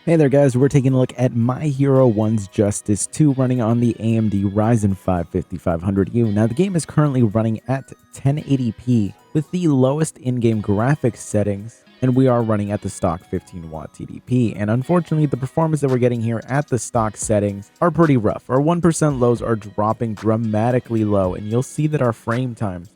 Hey there guys, we're taking a look at My Hero 1's Justice 2 running on the AMD Ryzen 5 5500U. Now the game is currently running at 1080p with the lowest in-game graphics settings, and we are running at the stock 15-watt TDP. And unfortunately, the performance that we're getting here at the stock settings are pretty rough. Our 1% lows are dropping dramatically low, and you'll see that our frame times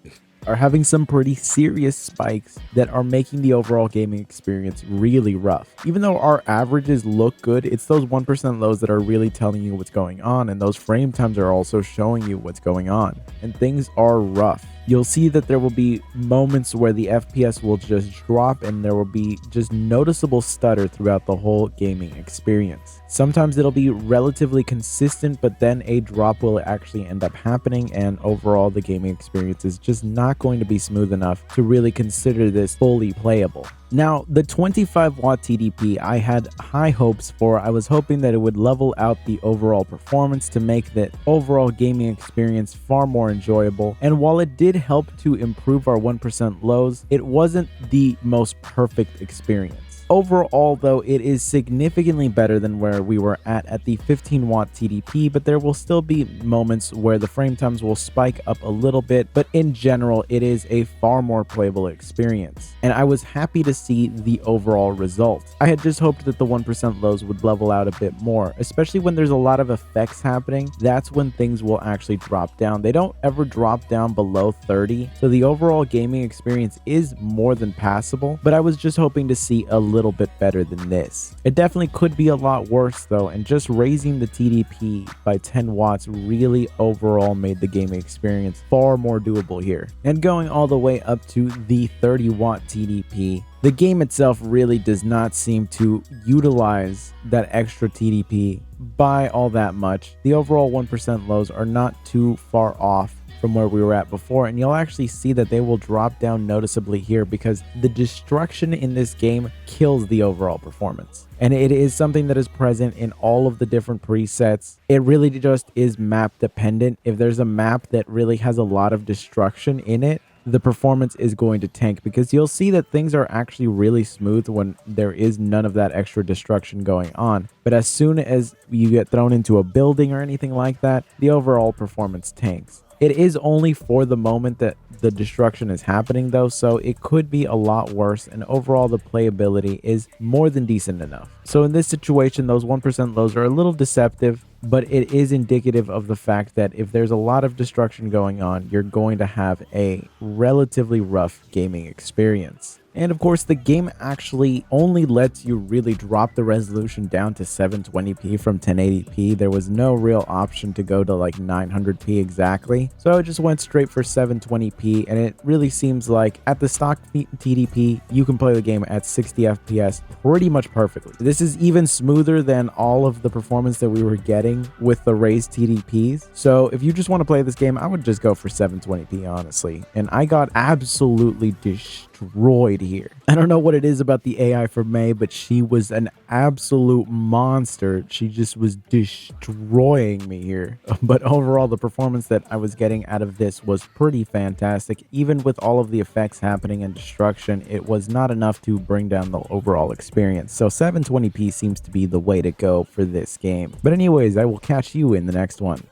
are having some pretty serious spikes that are making the overall gaming experience really rough. Even though our averages look good, it's those 1% lows that are really telling you what's going on, and those frame times are also showing you what's going on, and things are rough. You'll see that there will be moments where the FPS will just drop and there will be just noticeable stutter throughout the whole gaming experience. Sometimes it'll be relatively consistent, but then a drop will actually end up happening, and overall the gaming experience is just not going to be smooth enough to really consider this fully playable. Now, the 25-watt TDP I had high hopes for. I was hoping that it would level out the overall performance to make the overall gaming experience far more enjoyable. And while it did help to improve our 1% lows, it wasn't the most perfect experience. Overall, though, it is significantly better than where we were at the 15-watt TDP, but there will still be moments where the frame times will spike up a little bit, but in general, it is a far more playable experience. And I was happy to see the overall result. I had just hoped that the 1% lows would level out a bit more, especially when there's a lot of effects happening. That's when things will actually drop down. They don't ever drop down below 30, so the overall gaming experience is more than passable, but I was just hoping to see a little bit better than this. It definitely could be a lot worse though, and just raising the TDP by 10 watts really overall made the gaming experience far more doable here. And going all the way up to the 30-watt TDP, the game itself really does not seem to utilize that extra TDP by all that much. The overall 1% lows are not too far off from where we were at before, and you'll actually see that they will drop down noticeably here because the destruction in this game kills the overall performance. And it is something that is present in all of the different presets. It really just is map dependent. If there's a map that really has a lot of destruction in it, the performance is going to tank, because you'll see that things are actually really smooth when there is none of that extra destruction going on. But as soon as you get thrown into a building or anything like that, the overall performance tanks. It is only for the moment that the destruction is happening though, so it could be a lot worse, and overall the playability is more than decent enough. So in this situation, those 1% lows are a little deceptive, but it is indicative of the fact that if there's a lot of destruction going on, you're going to have a relatively rough gaming experience. And of course, the game actually only lets you really drop the resolution down to 720p from 1080p. There was no real option to go to like 900p exactly. So I just went straight for 720p, and it really seems like at the stock TDP, you can play the game at 60 FPS pretty much perfectly. This is even smoother than all of the performance that we were getting with the raised TDPs. So if you just want to play this game, I would just go for 720p, honestly. And I got absolutely destroyed here. I don't know what it is about the AI for May, but she was an absolute monster. She just was destroying me here. But overall, the performance that I was getting out of this was pretty fantastic. Even with all of the effects happening and destruction, it was not enough to bring down the overall experience. So 720p seems to be the way to go for this game. But anyways, I will catch you in the next one.